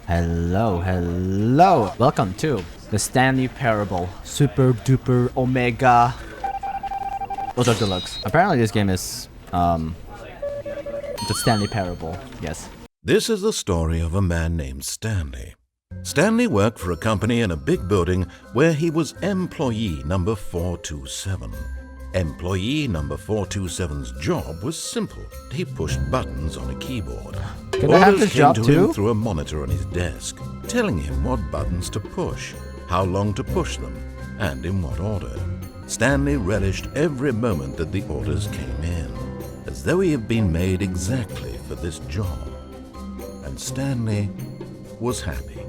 Hello. Welcome to the Stanley Parable. Super duper omega. Those are deluxe. Apparently this game is the Stanley Parable. Yes. This is the story of a man named Stanley. Stanley worked for a company in a big building where he was employee number 427. Employee number 427's job was simple. He pushed buttons on a keyboard. Can I have this job to too? him through a monitor on his desk, telling him what buttons to push, how long to push them, and in what order. Stanley relished every moment that the orders came in, as though he had been made exactly for this job. And Stanley was happy.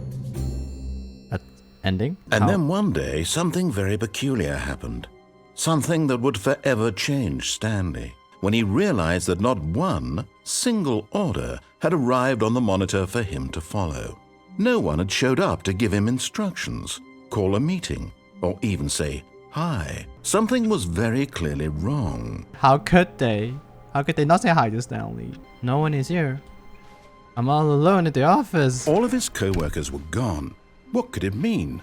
Ending? And then one day, something very peculiar happened. Something that would forever change Stanley, when he realized that not one single order had arrived on the monitor for him to follow. No one had showed up to give him instructions, call a meeting, or even say hi. Something was very clearly wrong. How could they? How could they not say hi to Stanley? No one is here. I'm all alone at the office. All of his co-workers were gone. What could it mean?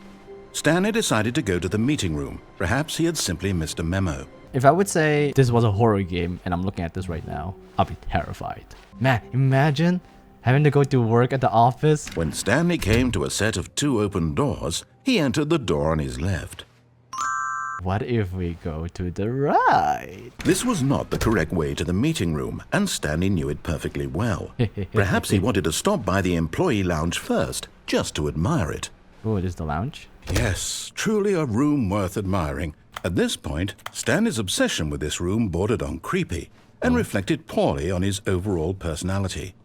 Stanley decided to go to the meeting room. Perhaps he had simply missed a memo. If I would say this was a horror game and I'm looking at this right now, I'll be terrified. Man, imagine having to go to work at the office. When Stanley came to a set of 2 open doors, he entered the door on his left. What if we go to the right? This was not the correct way to the meeting room, and Stanley knew it perfectly well. Perhaps he wanted to stop by the employee lounge first, just to admire it. Oh, this is the lounge? Yes, truly a room worth admiring. At this point, Stanley's obsession with this room bordered on creepy and reflected poorly on his overall personality.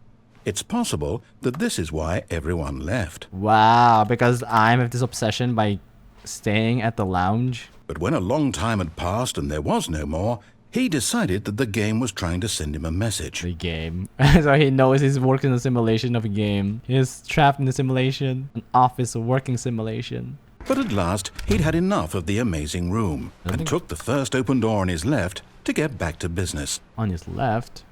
It's possible that this is why everyone left. Wow, because I have this obsession by staying at the lounge. But when a long time had passed and there was no more, he decided that the game was trying to send him a message. The game. So he knows he's working in a simulation of a game. He's trapped in a simulation, an office working simulation. But at last, he'd had enough of the amazing room and took the first open door on his left to get back to business. On his left?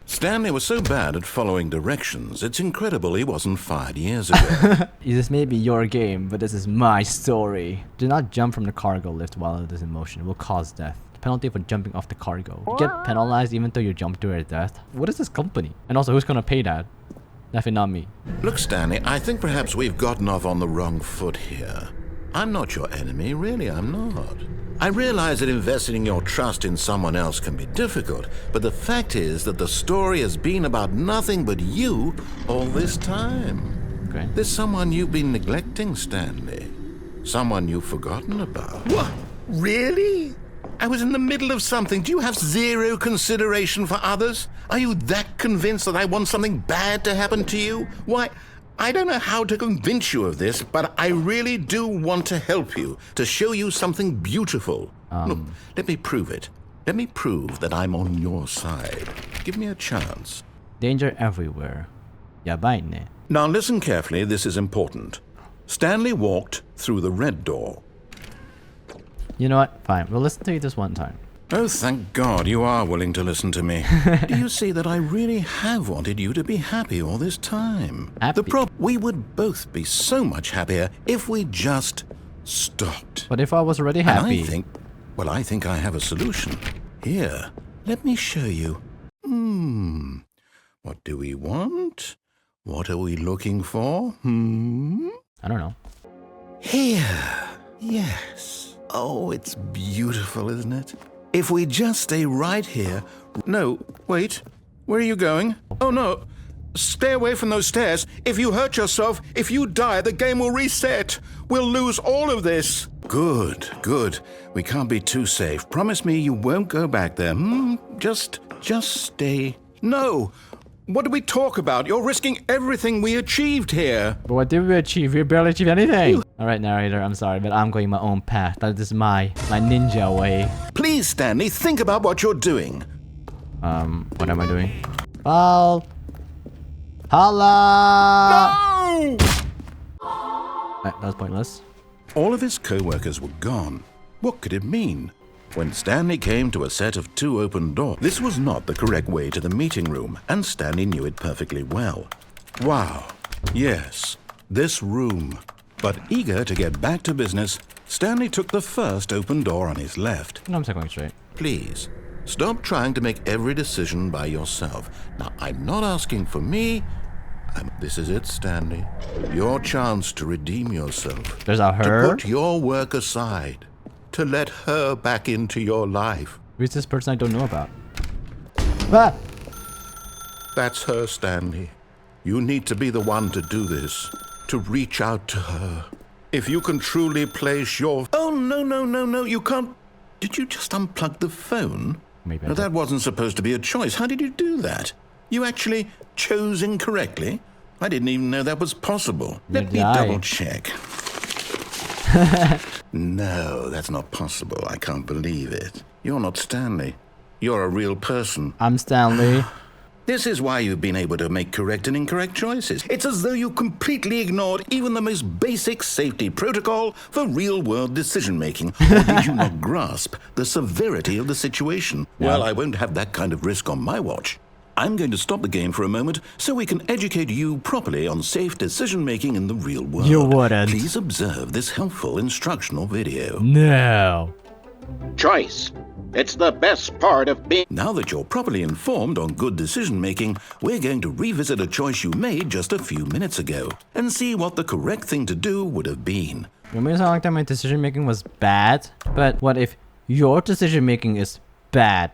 Stanley was so bad at following directions, it's incredible he wasn't fired years ago. This may be your game, but this is my story. Do not jump from the cargo lift while it is in motion. It will cause death. The penalty for jumping off the cargo. You get penalized even though you jump to your death. What is this company? And also, who's gonna pay that? Definitely not me. Look, Stanley, I think perhaps we've gotten off on the wrong foot here. I'm not your enemy, really, I'm not. I realize that investing your trust in someone else can be difficult, but the fact is that the story has been about nothing but you all this time. Okay. There's someone you've been neglecting, Stanley. Someone you've forgotten about. What? Really? I was in the middle of something. Do you have zero consideration for others? Are you that convinced that I want something bad to happen to you? Why, I don't know how to convince you of this, but I really do want to help you, to show you something beautiful. Look, let me prove it. Let me prove that I'm on your side. Give me a chance. Danger everywhere. Yabai ne. Now listen carefully, this is important. Stanley walked through the red door. You know what? Fine. We'll listen to you this one time. Oh, thank God you are willing to listen to me. Do you see that I really have wanted you to be happy all this time? Happy? We would both be so much happier if we just stopped. But if I was already happy... I think I have a solution. Here, let me show you. What do we want? What are we looking for? I don't know. Here. Yes. Oh, it's beautiful, isn't it? If we just stay right here... No, wait. Where are you going? Oh, no. Stay away from those stairs. If you hurt yourself, if you die, the game will reset. We'll lose all of this. Good. We can't be too safe. Promise me you won't go back there. Just stay. No. What did we talk about? You're risking everything we achieved here. But what did we achieve? We barely achieved anything. Alright, narrator, I'm sorry, but I'm going my own path. That is my ninja way. Please, Stanley, think about what you're doing. What am I doing? Holla! No! That was pointless. All of his co-workers were gone. What could it mean? When Stanley came to a set of 2 open doors, this was not the correct way to the meeting room, and Stanley knew it perfectly well. Wow, Yes, this room. But eager to get back to business, Stanley took the first open door on his left. No, I'm going straight. Please, stop trying to make every decision by yourself. Now, I'm not asking for me. This is it, Stanley. Your chance to redeem yourself. There's a To her? put your work aside. To let her back into your life. Who's this person I don't know about? Ah! That's her, Stanley. You need to be the one to do this. To reach out to her. If you can truly place your... Oh, no, you can't... Did you just unplug the phone? Maybe I No, did. that wasn't supposed to be a choice. How did you do that? You actually chose incorrectly? I didn't even know that was possible. Let me did I? double check. No, that's not possible. I can't believe it. You're not Stanley. You're a real person. I'm Stanley. This is why you've been able to make correct and incorrect choices. It's as though you completely ignored even the most basic safety protocol for real-world decision-making. Or did you not grasp the severity of the situation? Well, I won't have that kind of risk on my watch. I'm going to stop the game for a moment so we can educate you properly on safe decision-making in the real world. You wouldn't. Please observe this helpful instructional video. No. Choice. It's the best part of being. Now that you're properly informed on good decision-making, we're going to revisit a choice you made just a few minutes ago and see what the correct thing to do would have been. You may sound like that my decision making was bad, but what if your decision making is bad?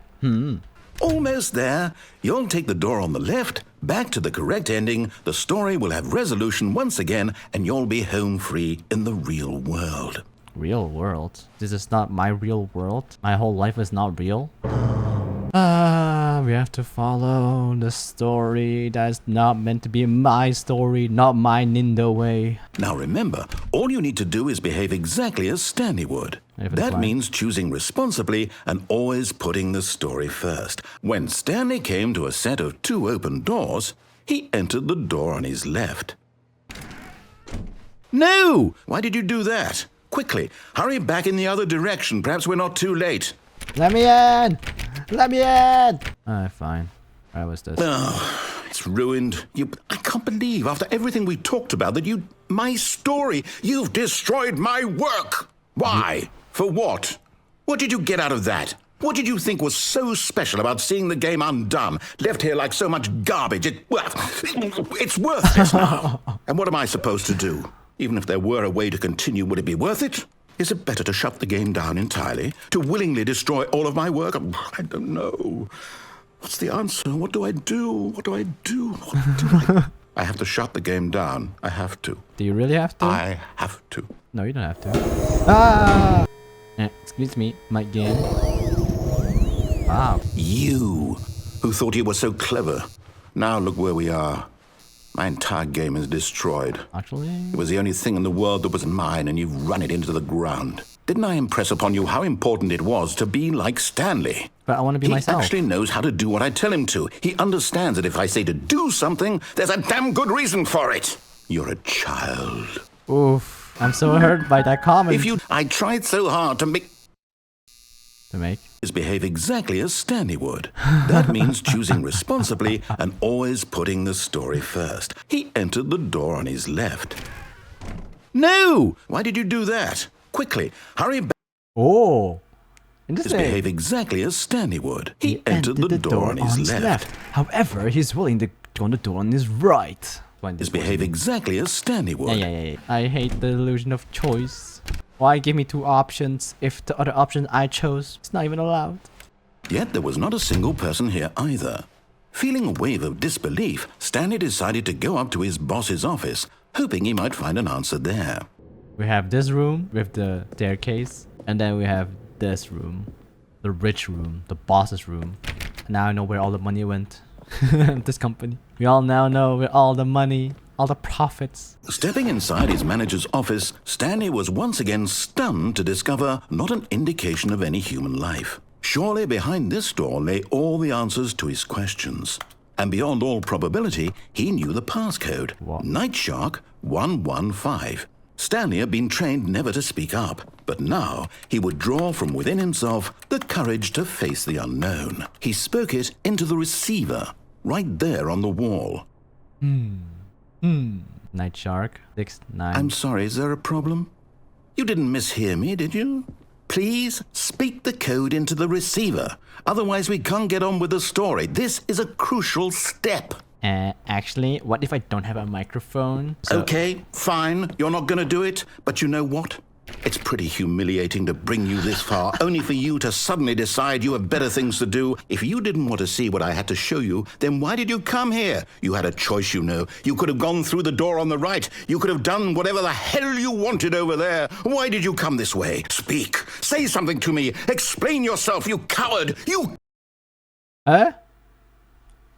Almost there. You'll take the door on the left, back to the correct ending, the story will have resolution once again, and you'll be home free in the real world. Real world? This is not my real world? My whole life is not real? We have to follow the story that's not meant to be my story, not my Nindo way. Now remember, all you need to do is behave exactly as Stanley would. If it's That fine. means choosing responsibly and always putting the story first. When Stanley came to a set of 2 open doors, he entered the door on his left. No! Why did you do that? Quickly, hurry back in the other direction. Perhaps we're not too late. Let me in! Let me in! Alright, fine. Alright, what's this? Oh, it's ruined. I can't believe, after everything we talked about, that my story, you've destroyed my work. Why? For what? What did you get out of that? What did you think was so special about seeing the game undone, left here like so much garbage? It's worthless now. And what am I supposed to do? Even if there were a way to continue, would it be worth it? Is it better to shut the game down entirely? To willingly destroy all of my work? I don't know. What's the answer? What do I do? What do I do? What do I... I have to shut the game down. I have to. Do you really have to? I have to. No, you don't have to. Ah! Excuse me, my game. Wow. You, who thought you were so clever. Now look where we are. My entire game is destroyed. Actually, It was the only thing in the world that was mine, and you've run it into the ground. Didn't I impress upon you how important it was to be like Stanley? but I want to be He myself. actually knows how to do what I tell him to. He understands that if I say to do something, there's a damn good reason for it. You're a child. Oof. I'm so hurt by that comment. I tried so hard to make To make? behave exactly as Stanley would. That means choosing responsibly and always putting the story first. He entered the door on his left. No! Why did you do that? Quickly, hurry back. Oh. Interesting. Behave exactly as Stanley would. He entered the door on his left. However, he's willing to go on the door on his right. Behave exactly as Stanley would. Yeah. I hate the illusion of choice. Why give me 2 options if the other option I chose is not even allowed? Yet there was not a single person here either. Feeling a wave of disbelief, Stanley decided to go up to his boss's office, hoping he might find an answer there. We have this room with the staircase, and then we have this room, the rich room, the boss's room. Now I know where all the money went. This company. We all now know where all the money, all the profits. Stepping inside his manager's office, Stanley was once again stunned to discover not an indication of any human life. Surely behind this door lay all the answers to his questions. And beyond all probability, he knew the passcode. What? Night Shark 115. Stanley had been trained never to speak up, but now he would draw from within himself the courage to face the unknown. He spoke it into the receiver, right there on the wall. Night Shark. 6, 9. I'm sorry, is there a problem? You didn't mishear me, did you? Please speak the code into the receiver. Otherwise, we can't get on with the story. This is a crucial step. Actually, what if I don't have a microphone? Okay, fine. You're not going to do it. But you know what? It's pretty humiliating to bring you this far, only for you to suddenly decide you have better things to do. If you didn't want to see what I had to show you, then why did you come here? You had a choice, you know. You could have gone through the door on the right. You could have done whatever the hell you wanted over there. Why did you come this way? Speak. Say something to me. Explain yourself, you coward. You...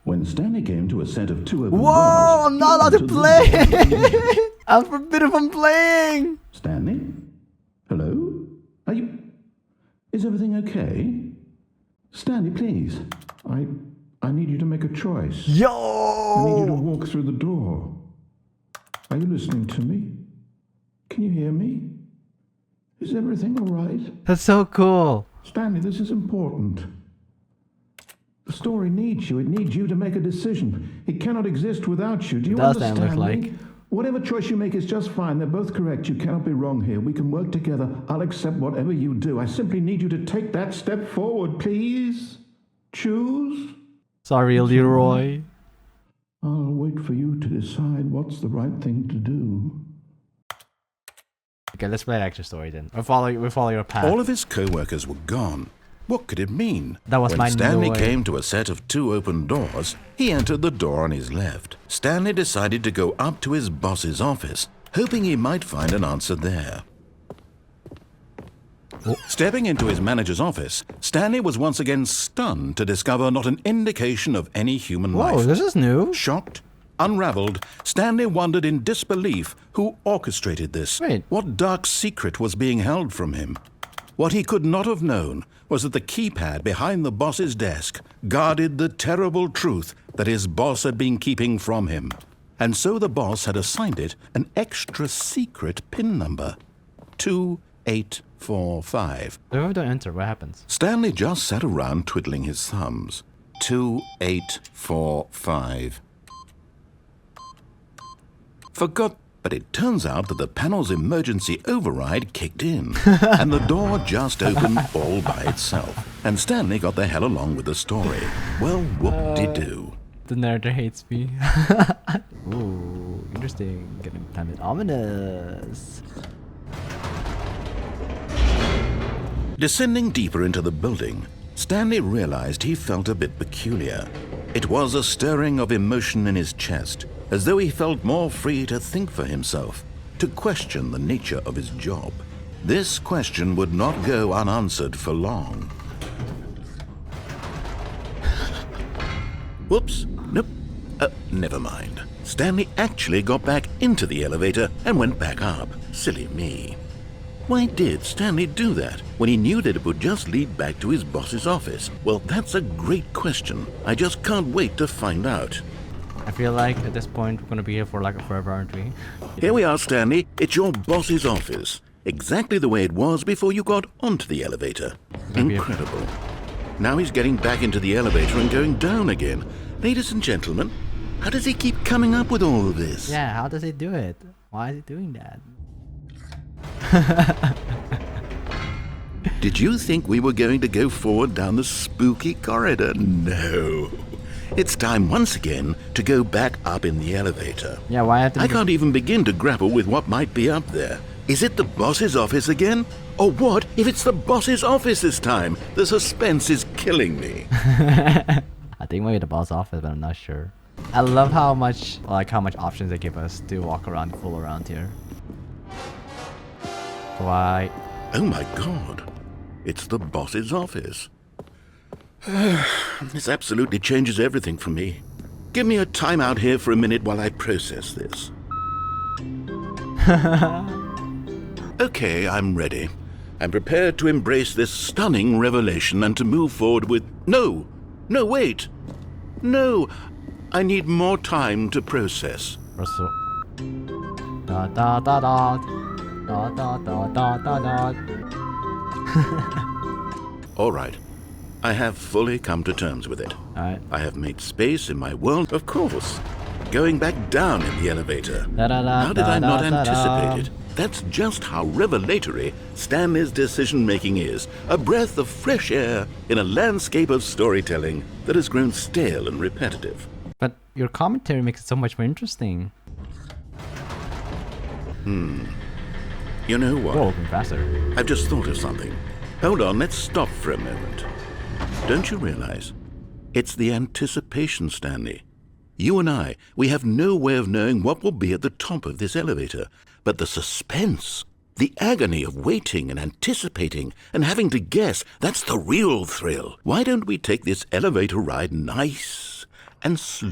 When Stanley came to a set of 2 open Whoa! doors, I'm not allowed to play! I'm forbidden from playing! Stanley? Hello? Are you... Is everything okay? Stanley, please. I need you to make a choice. Yo! I need you to walk through the door. Are you listening to me? Can you hear me? Is everything all right? That's so cool. Stanley, this is important. The story needs you. It needs you to make a decision. It cannot exist without you. Do you Does that understand look me? like? Whatever choice you make is just fine. They're both correct. You cannot be wrong here. We can work together. I'll accept whatever you do. I simply need you to take that step forward, please. Choose. Sorry, Leroy. I'll wait for you to decide what's the right thing to do. Okay, let's play the actual story then. We follow your path. All of his co-workers were gone. What could it mean? That was when my Stanley noise. came to a set of 2 open doors, he entered the door on his left. Stanley decided to go up to his boss's office, hoping he might find an answer there. Stepping into his manager's office, Stanley was once again stunned to discover not an indication of any human Whoa, life. this is new. Shocked, unraveled, Stanley wondered in disbelief who orchestrated this. Wait. What dark secret was being held from him? What he could not have known was that the keypad behind the boss's desk guarded the terrible truth that his boss had been keeping from him. And so the boss had assigned it an extra secret PIN number, 2845. If I don't enter, what happens? Stanley just sat around twiddling his thumbs. 2845. Forgot, but it turns out that the panel's emergency override kicked in, and the door just opened all by itself. And Stanley got the hell along with the story. Well, whoop-de-doo. The narrator hates me. Ooh, interesting. Getting kind of ominous. Descending deeper into the building, Stanley realized he felt a bit peculiar. It was a stirring of emotion in his chest, as though he felt more free to think for himself, to question the nature of his job. This question would not go unanswered for long. Whoops, nope, never mind. Stanley actually got back into the elevator and went back up. Silly me. Why did Stanley do that when he knew that it would just lead back to his boss's office? Well, that's a great question. I just can't wait to find out. I feel like at this point we're gonna be here for like forever, aren't we? Here we are, Stanley. It's your boss's office. Exactly the way it was before you got onto the elevator. Incredible. Now he's getting back into the elevator and going down again. Ladies and gentlemen, how does he keep coming up with all of this? Yeah, how does he do it? Why is he doing that? Did you think we were going to go forward down the spooky corridor? No. It's time once again to go back up in the elevator. Yeah, why have to I can't even begin to grapple with what might be up there. Is it the boss's office again? Or what if it's the boss's office this time? The suspense is killing me. I think maybe the boss office, but I'm not sure. I love how much options they give us to walk around, fool around here. Why? Oh my god. It's the boss's office. This absolutely changes everything for me. Give me a time out here for a minute while I process this. Okay, I'm ready. I'm prepared to embrace this stunning revelation and to move forward with... No! No, wait! No! I need more time to process. Also, da da da da da da da da da da. All right. I have fully come to terms with it. Alright. I have made space in my world, of course. going back down in the elevator. Da-da-da, How did I not da-da-da-da. anticipate it? That's just how revelatory Stanley's decision-making is. A breath of fresh air in a landscape of storytelling that has grown stale and repetitive. But your commentary makes it so much more interesting. You know what? Whoa, even faster. I've just thought of something. Hold on, let's stop for a moment. Don't you realize? It's the anticipation, Stanley. You and I, we have no way of knowing what will be at the top of this elevator. But the suspense, the agony of waiting and anticipating and having to guess, that's the real thrill. Why don't we take this elevator ride nice and slow?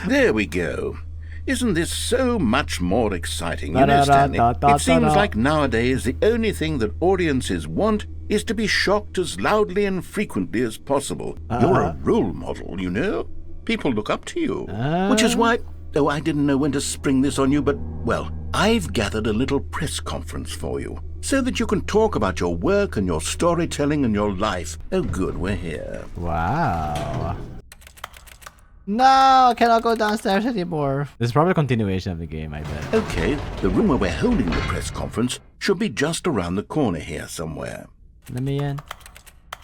There we go. Isn't this so much more exciting? You know, Stanley, it seems like nowadays the only thing that audiences want is to be shocked as loudly and frequently as possible. You're a role model, you know? People look up to you. Which is why... Oh, I didn't know when to spring this on you, but, well, I've gathered a little press conference for you, so that you can talk about your work and your storytelling and your life. Oh, good, we're here. Wow. No, I cannot go downstairs anymore. This is probably a continuation of the game, I bet. Okay, the room where we're holding the press conference should be just around the corner here somewhere. Let me in.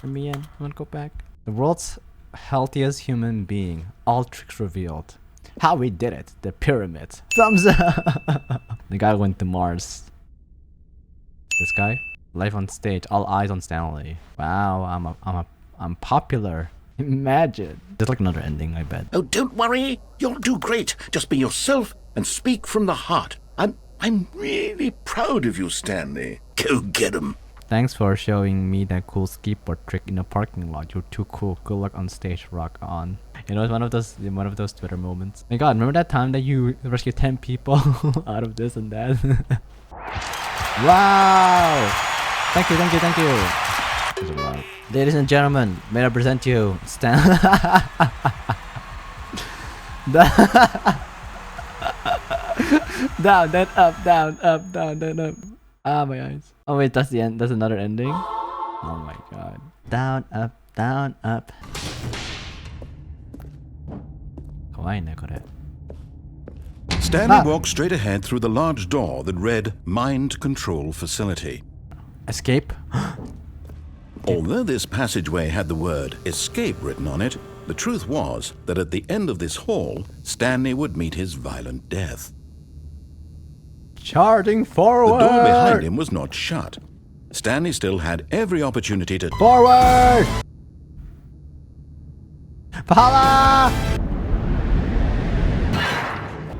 Let me in. I want to go back. The world's healthiest human being. All tricks revealed. How we did it. The pyramid. Thumbs up. The guy went to Mars. This guy. Live on stage. All eyes on Stanley. Wow, I'm popular. Imagine. There's like another ending, I bet. Oh, don't worry. You'll do great. Just be yourself and speak from the heart. I'm really proud of you, Stanley. Go get 'em. Thanks for showing me that cool skateboard trick in a parking lot. You're too cool. Good luck on stage. Rock on. You know, it's one of those Twitter moments. My God, remember that time that you rescued 10 people out of this and that? Wow! Thank you. There's a lot. Ladies and gentlemen, may I present you Stan. Down, then up, down, then up. Ah, my eyes. Oh wait, that's the end. That's another ending. Oh my God. Down, up, down, up. Kawaii ne kore. Stanley walked straight ahead through the large door that read Mind Control Facility. Escape. Although this passageway had the word escape written on it, the truth was that at the end of this hall, Stanley would meet his violent death. Charging forward. The door behind him was not shut. Stanley still had every opportunity to Forward. Pahala.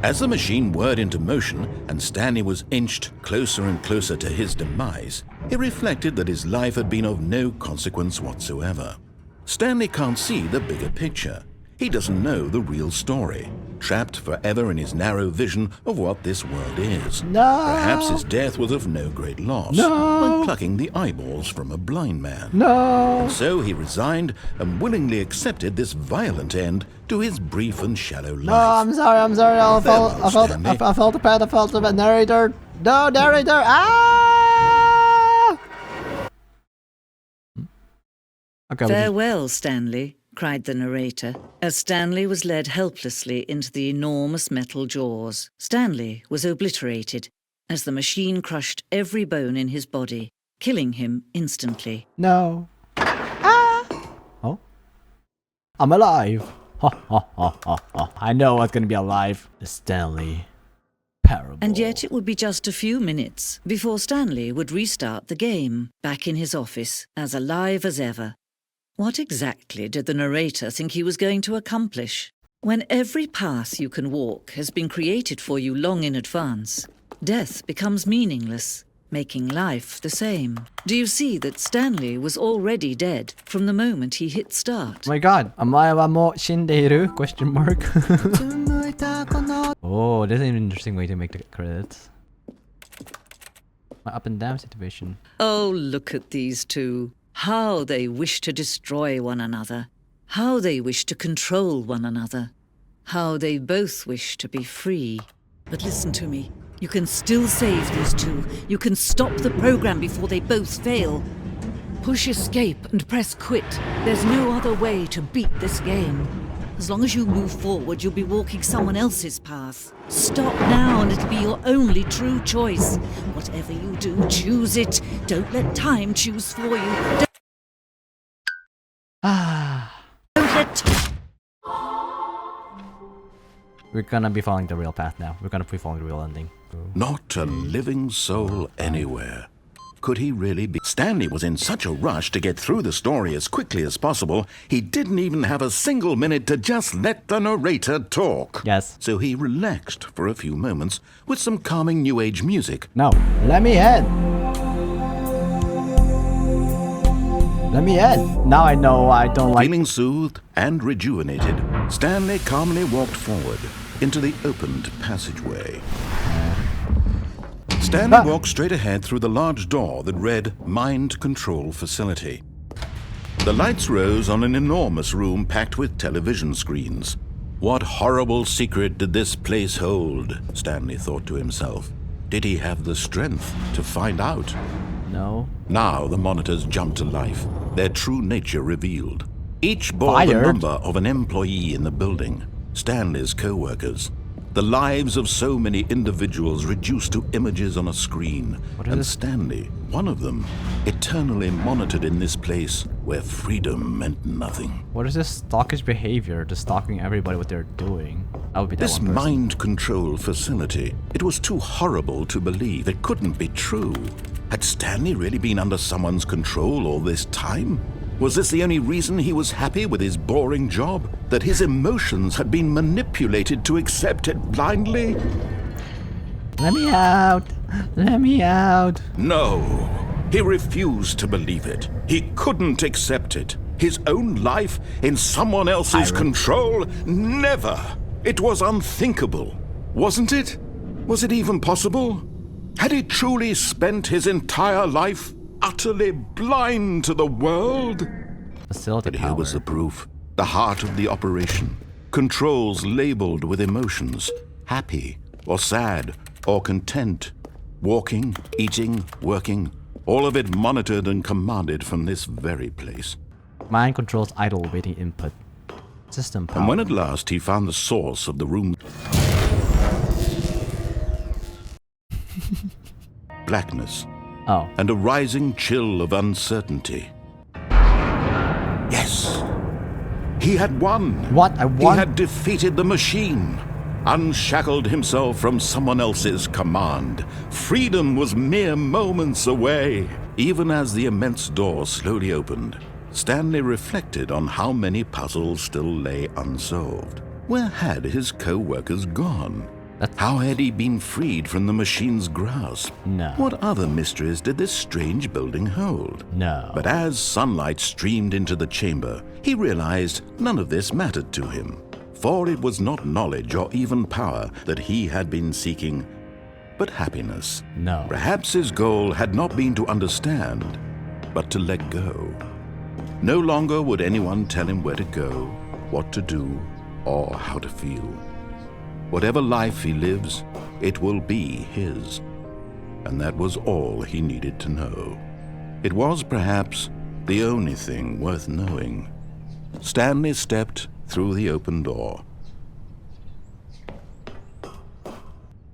As the machine whirred into motion and Stanley was inched closer and closer to his demise, it reflected that his life had been of no consequence whatsoever. Stanley can't see the bigger picture. He doesn't know the real story, trapped forever in his narrow vision of what this world is. No. Perhaps his death was of no great loss, No. like plucking the eyeballs from a blind man. No. So he resigned and willingly accepted this violent end to his brief and shallow life. No, I'm sorry. I felt the pad. I felt the narrator. No, narrator. Ah! Okay. Farewell, Stanley, cried the narrator, as Stanley was led helplessly into the enormous metal jaws. Stanley was obliterated as the machine crushed every bone in his body, killing him instantly. No. Ah! Oh? I'm alive. Ha ha ha ha ha. I know what's gonna be alive. The Stanley parable. And yet it would be just a few minutes before Stanley would restart the game, back in his office, as alive as ever. What exactly did the narrator think he was going to accomplish? When every path you can walk has been created for you long in advance, death becomes meaningless, making life the same. Do you see that Stanley was already dead from the moment he hit start? Oh my God. Amae wa mo shindeiru? Question mark. Oh, this is an interesting way to make the credits. My up and down situation. Oh, look at these two. How they wish to destroy one another. How they wish to control one another. How they both wish to be free. But listen to me. You can still save these two. You can stop the program before they both fail. Push escape and press quit. There's no other way to beat this game. As long as you move forward, you'll be walking someone else's path. Stop now and it'll be your only true choice. Whatever you do, choose it. Don't let time choose for you. Don't let time... We're gonna be following the real path now. We're gonna be following the real ending. Not a living soul anywhere. Could he really be? Stanley was in such a rush to get through the story as quickly as possible, he didn't even have a single minute to just let the narrator talk. Yes. So he relaxed for a few moments with some calming New Age music. No, let me in. Let me in. Now I know I don't like... Feeling soothed and rejuvenated, Stanley calmly walked forward into the opened passageway. Stanley walked straight ahead through the large door that read Mind Control Facility. The lights rose on an enormous room packed with television screens. What horrible secret did this place hold? Stanley thought to himself. Did he have the strength to find out? No. Now the monitors jumped to life, their true nature revealed. Each bore the number of an employee in the building, Stanley's co-workers. The lives of so many individuals reduced to images on a screen, and Stanley, one of them, eternally monitored in this place where freedom meant nothing. What is this stalkish behavior? Just stalking everybody what they're doing. I would be that This one person. mind control facility, it was too horrible to believe. It couldn't be true. Had Stanley really been under someone's control all this time? Was this the only reason he was happy with his boring job? That his emotions had been manipulated to accept it blindly? Let me out! Let me out! No, he refused to believe it. He couldn't accept it. His own life in someone else's control? Never! It was unthinkable, wasn't it? Was it even possible? Had he truly spent his entire life utterly blind to the world? Facility But here was the proof. The heart of the operation. Controls labeled with emotions. Happy or sad or content. Walking, eating, working. All of it monitored and commanded from this very place. Mind controls idle waiting input. System power. And when at last he found the source of the room... blackness. Oh. And a rising chill of uncertainty. Yes! He had won! What? I won? He had defeated the machine, unshackled himself from someone else's command. Freedom was mere moments away. Even as the immense door slowly opened, Stanley reflected on how many puzzles still lay unsolved. Where had his co-workers gone? How had he been freed from the machine's grasp? No. What other mysteries did this strange building hold? No. But as sunlight streamed into the chamber, he realized none of this mattered to him. For it was not knowledge or even power that he had been seeking, but happiness. No. Perhaps his goal had not been to understand, but to let go. No longer would anyone tell him where to go, what to do, or how to feel. Whatever life he lives, it will be his. And that was all he needed to know. It was perhaps the only thing worth knowing. Stanley stepped through the open door.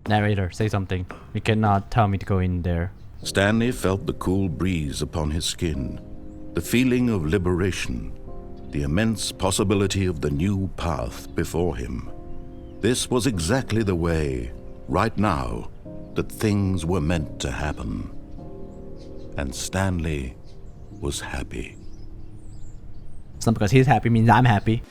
Narrator, say something. You cannot tell me to go in there. Stanley felt the cool breeze upon his skin, the feeling of liberation, the immense possibility of the new path before him. This was exactly the way, right now, that things were meant to happen. And Stanley was happy. It's not because he's happy means I'm happy.